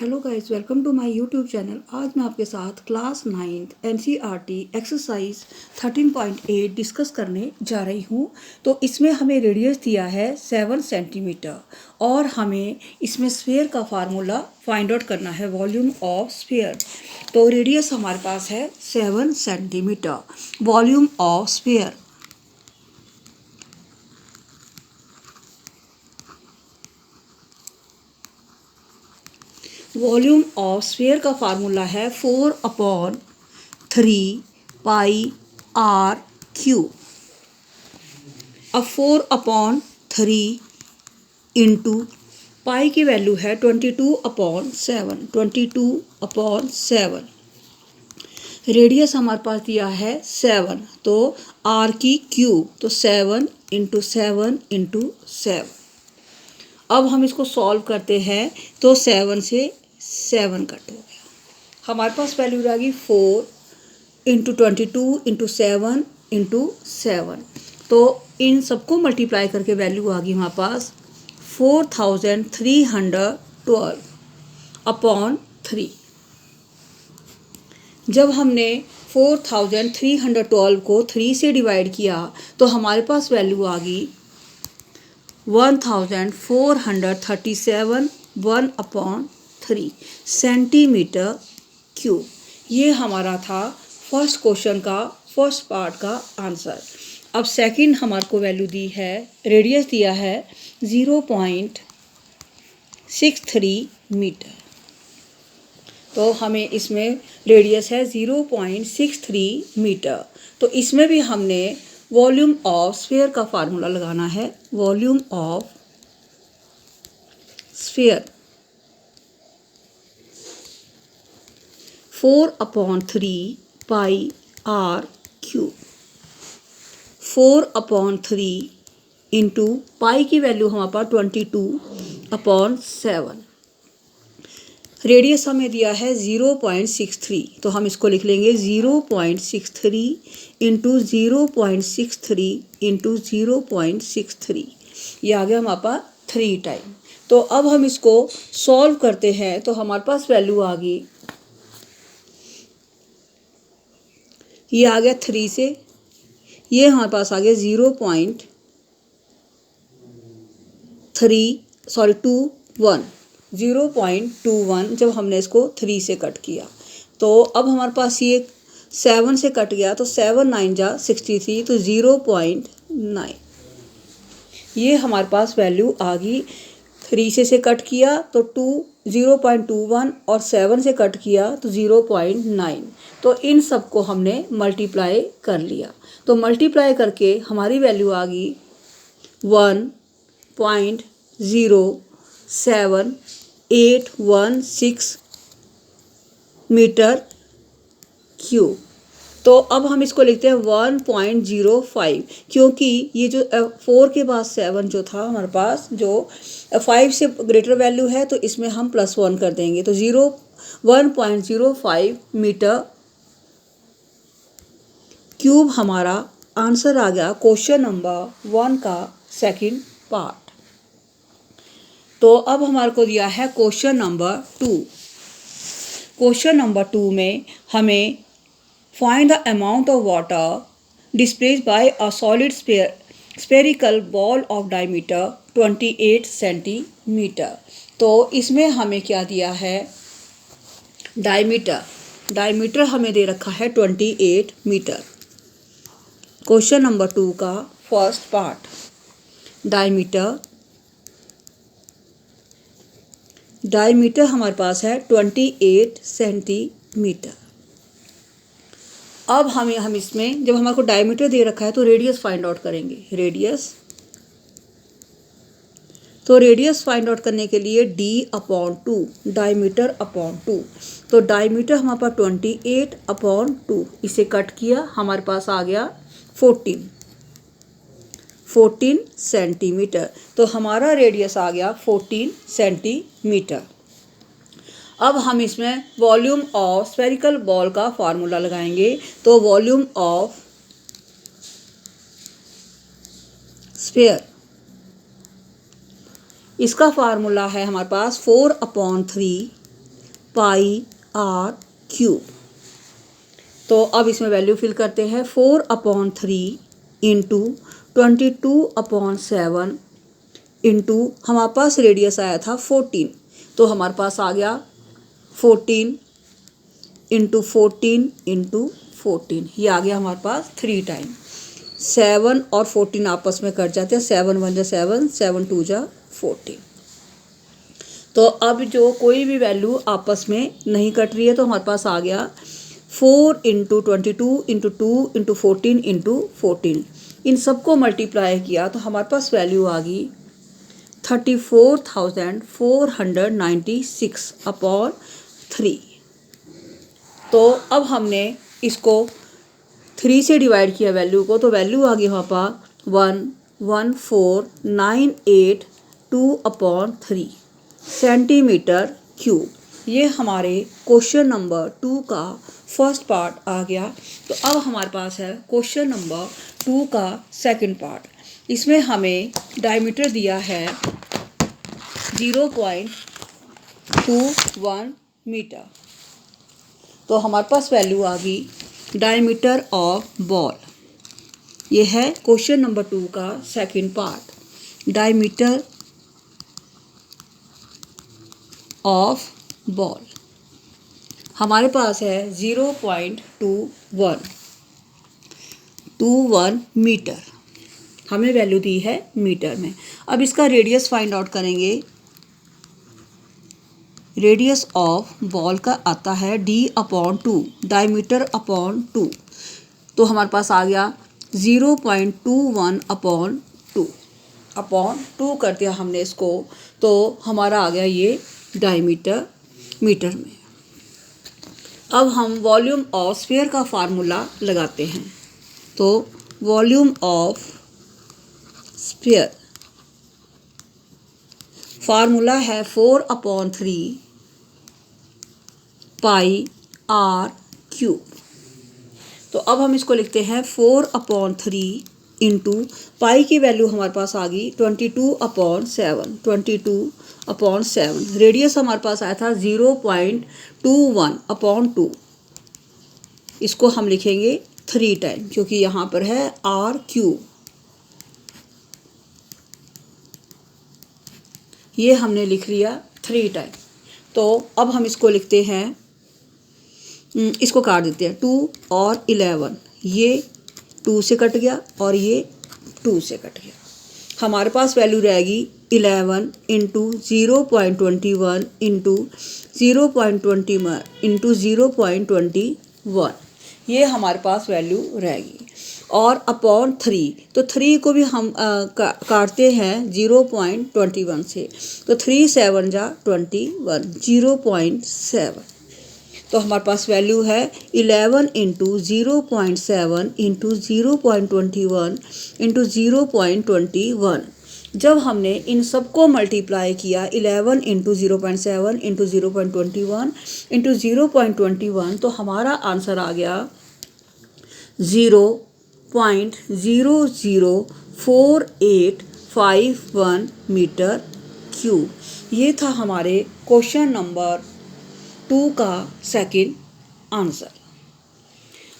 Hello guys, welcome to my YouTube channel. आज मैं आपके साथ class 9th NCERT exercise 13.8 discuss करने जा रही हूँ। तो इसमें हमें रेडियस दिया है 7 सेंटीमीटर और हमें इसमें स्फीयर का फार्मूला फाइंड आउट करना है, वॉल्यूम ऑफ स्फीयर। तो रेडियस हमारे पास है 7 centimetre, volume of sphere volume of sphere का फार्मूला है 4/3 पाई आर क्यू। अब 4/3 इंटू पाई की वैल्यू है 22/7, 22/7। रेडियस हमारे पास दिया है 7, तो आर की क्यूब, तो 7 इंटू 7 इंटू 7। अब हम इसको सॉल्व करते हैं तो 7 से 7 कट हो गया, हमारे पास वैल्यू आ गई 4 इंटू 22 इंटू 7 इंटू 7। तो इन सबको मल्टीप्लाई करके वैल्यू आ गई हमारे पास 4312/3। जब हमने 4312 को 3 से डिवाइड किया तो हमारे पास वैल्यू आ गई 1437 1/3 सेंटीमीटर क्यूब। ये हमारा था फर्स्ट क्वेश्चन का फर्स्ट पार्ट का आंसर। अब सेकंड हमारे को वैल्यू दी है, रेडियस दिया है 0.63 मीटर। तो हमें इसमें रेडियस है 0.63 मीटर। तो इसमें भी हमने वॉल्यूम ऑफ स्फीयर का फार्मूला लगाना है, volume of sphere 4/3 pi r cube. 4/3 into pi की वैल्यू हमारे पास 22/7। रेडियस हमें दिया है 0.63, तो हम इसको लिख लेंगे 0.63 इंटू 0.63 इंटू 0.63। ये आ गया हमारे पास 3 टाइम। तो अब हम इसको सॉल्व करते हैं तो हमारे पास वैल्यू आ गई, ये आ गया 3 से, ये हमारे पास आ गया 0.21 जब हमने इसको 3 से कट किया। तो अब हमारे पास ये 7 से कट गया, तो 7 9 जा 63, तो 0.9। ये हमारे पास वैल्यू आ गई। 3 से कट किया तो 0.21 और 7 से कट किया तो 0.9। तो इन सब को हमने मल्टीप्लाई कर लिया, तो मल्टीप्लाई करके हमारी वैल्यू आ गई 1.07816 मीटर क्यूब। तो अब हम इसको लिखते हैं 1.05, क्योंकि ये जो 4 के बाद 7 जो था हमारे पास, जो 5 से ग्रेटर वैल्यू है, तो इसमें हम +1 कर देंगे, तो 1.05 मीटर क्यूब हमारा आंसर आ गया क्वेश्चन नंबर 1 का सेकंड पार्ट। तो अब हमारे को दिया है क्वेश्चन नंबर 2। क्वेश्चन नंबर 2 में हमें find the amount of water displaced by a solid spherical ball of diameter 28 centimetre. तो इसमें हमें क्या दिया है, डायमीटर हमें दे रखा है 28 मीटर। क्वेश्चन नंबर 2 का फर्स्ट पार्ट, डायमीटर हमारे पास है 28 सेंटीमीटर। अब हम इसमें जब हमारे को डायमीटर दे रखा है तो रेडियस फाइंड आउट करेंगे। रेडियस फाइंड आउट करने के लिए D/2, डायमीटर अपॉन 2। तो डायमीटर हमारे पास 28/2, इसे कट किया, हमारे पास आ गया 14 सेंटीमीटर। तो हमारा रेडियस आ गया 14 सेंटीमीटर। अब हम इसमें वॉल्यूम ऑफ स्फेरिकल बॉल का फार्मूला लगाएंगे। तो वॉल्यूम ऑफ स्फीयर, इसका फार्मूला है हमारे पास 4/3 पाई आर क्यूब। तो अब इसमें वैल्यू फिल करते हैं। 4/3 इंटू 22/7 इंटू हमारे पास रेडियस आया था 14, तो हमारे पास आ गया 14 इंटू 14 इंटू 14, ये आ गया हमारे पास 3 टाइम। 7 और 14 आपस में कट जाते हैं, 7 1 जा 7, 7 2 जा 14। तो अब जो कोई भी वैल्यू आपस में नहीं कट रही है तो हमारे पास आ गया 4 इंटू 22 इंटू 2 इंटू 14 इंटू 14। इन सबको मल्टीप्लाई किया तो हमारे पास वैल्यू आ गई 34,496/3। तो अब हमने इसको 3 से डिवाइड किया वैल्यू को, तो वैल्यू आ गई वहाँ पर 114,982/3 सेंटीमीटर क्यूब। ये हमारे क्वेश्चन नंबर 2 का फर्स्ट पार्ट आ गया। तो अब हमारे पास है क्वेश्चन नंबर 2 का सेकंड पार्ट। इसमें हमें डायमीटर दिया है 0.21 मीटर। तो हमारे पास वैल्यू आ गई डायमीटर ऑफ बॉल। ये है क्वेश्चन नंबर 2 का second part, diameter of ball. हमारे पास है 0.21 मीटर, हमें वैल्यू दी है मीटर में। अब इसका रेडियस फाइंड आउट करेंगे। रेडियस ऑफ बॉल का आता है D/2, डायमीटर अपॉन 2। तो हमारे पास आ गया 0.21/2 अपॉन 2 कर दिया हमने इसको, तो हमारा आ गया ये डायमीटर मीटर में। अब हम वॉल्यूम ऑफ स्फीयर का फार्मूला लगाते हैं। तो वॉल्यूम ऑफ स्फीयर फार्मूला है 4/3 पाई आर क्यूब। तो अब हम इसको लिखते हैं 4/3 इंटू पाई की वैल्यू हमारे पास आ गई 22/7, 22/7। रेडियस हमारे पास आया था 0.21/2। इसको हम लिखेंगे 3 टाइम क्योंकि यहाँ पर है आर क्यूब। ये हमने लिख लिया 3 टाइम। तो अब हम इसको लिखते हैं, इसको काट देते हैं 2 और 11, ये 2 से कट गया और ये 2 से कट गया। हमारे पास वैल्यू रहेगी 11 इंटू 0.21 इंटू 0.21 इंटू 0.21, ये हमारे पास वैल्यू रहेगी। और अपॉन 3, तो 3 को भी हम काटते हैं 0.21 से, तो 3 7 जा 21, 0.7। तो हमारे पास वैल्यू है 11 इंटू 0.7 इंटू 0.21 इंटू 0.21। जब हमने इन सबको मल्टीप्लाई किया 11 इंटू 0.7 इंटू 0.21 इंटू 0.21, तो हमारा आंसर आ गया 0.004851 मीटर क्यूब। ये था हमारे क्वेश्चन नंबर 2 का सेकंड आंसर।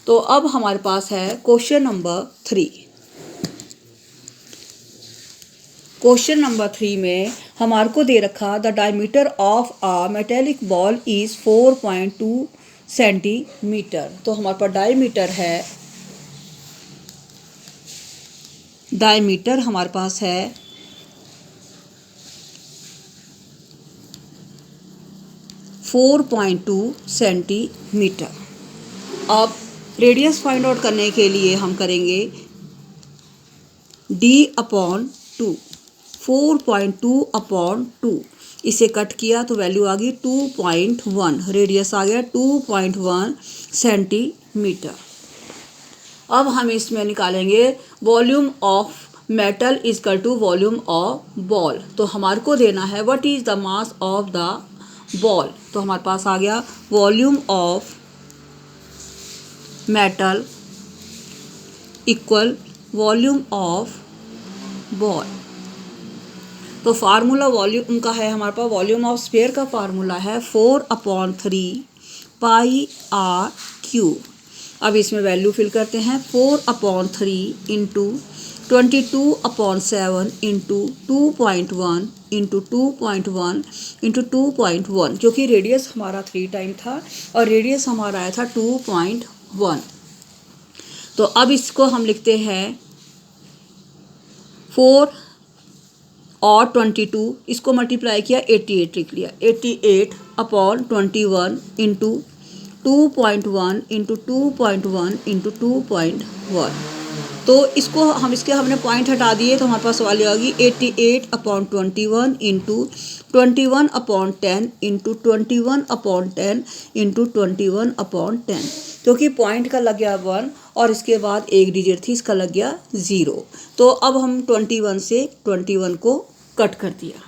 तो अब हमारे पास है क्वेश्चन नंबर 3। क्वेश्चन नंबर 3 में हमारे को दे रखा the diameter of a metallic ball is 4.2 centimetre. तो हमारे पास डायमीटर है, डायमीटर हमारे पास है 4.2 सेंटीमीटर। अब रेडियस फाइंड आउट करने के लिए हम करेंगे D/2, 4.2/2। इसे कट किया तो वैल्यू आ गई 2.1, रेडियस आ गया 2.1 सेंटीमीटर। अब हम इसमें निकालेंगे volume of metal is equal to volume of ball. तो हमारे को देना है what is the mass of the ball. तो हमारे पास आ गया volume of metal equal volume of ball. तो फार्मूला वॉल्यूम का है हमारे पास, वॉल्यूम ऑफ स्फीयर का फार्मूला है 4/3 पाई आर क्यू। अब इसमें वैल्यू फिल करते हैं, 4/3 इंटू 22/7 इंटू 2.1 इंटू 2.1 इंटू 2.1, जो कि रेडियस हमारा 3 टाइम था और रेडियस हमारा आया था 2.1। तो अब इसको हम लिखते हैं 4 और 22, इसको मल्टीप्लाई किया 88 लिख लिया, 88/21 इंटू 2.1 इंटू 2.1 इंटू 2.1। तो इसको हमने पॉइंट हटा दिए तो हमारे पास वाली होगी 88/21 इंटू 21/10 इंटू 21/10 इंटू 21/10, क्योंकि पॉइंट का लग गया 1 और इसके बाद एक डिजिट थी, इसका लग गया 0। तो अब हम 21 से 21 को कट कर दिया,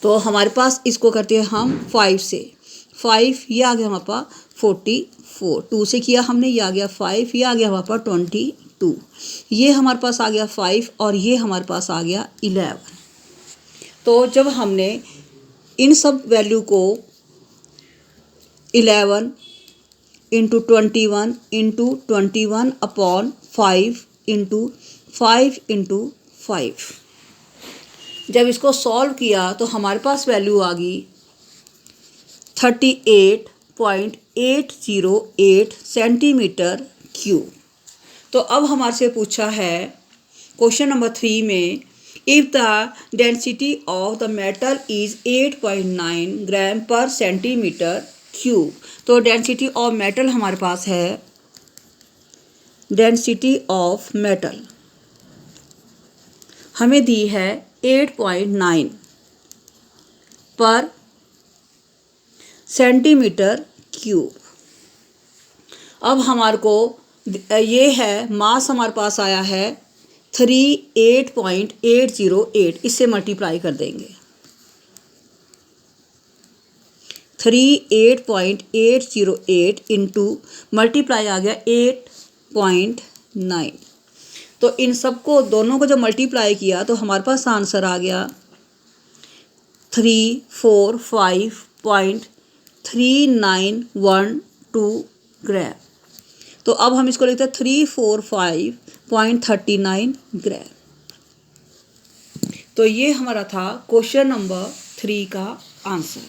तो हमारे पास इसको करते हैं हम 5 से, 5 ये आ गया हमारे पास 44, 2 से किया हमने, ये आ गया 5, ये आ गया हमारे पास 22, ये हमारे पास आ गया 5 और ये हमारे पास आ गया 11। तो जब हमने इन सब वैल्यू को 11 इंटू 21 इंटू 21/5 इंटू 5 इंटू 5, जब इसको सॉल्व किया तो हमारे पास वैल्यू आ गई 38.808 सेंटीमीटर क्यूब। तो अब हमारे से पूछा है क्वेश्चन नंबर 3 में, if the density of the metal is 8.9 ग्राम पर सेंटीमीटर क्यूब। तो डेंसिटी ऑफ मेटल हमारे पास है, डेंसिटी ऑफ मेटल हमें दी है 8.9 पर सेंटीमीटर क्यूब। अब हमारे को ये है मास हमारे पास आया है 38.808, इससे मल्टीप्लाई कर देंगे, 38.808 इंटू मल्टीप्लाई आ गया 8.9। तो इन सबको दोनों को जब मल्टीप्लाई किया तो हमारे पास आंसर आ गया 345.3912 ग्राम। तो अब हम इसको लिखते हैं 345.39 ग्राम। तो ये हमारा था क्वेश्चन नंबर 3 का आंसर।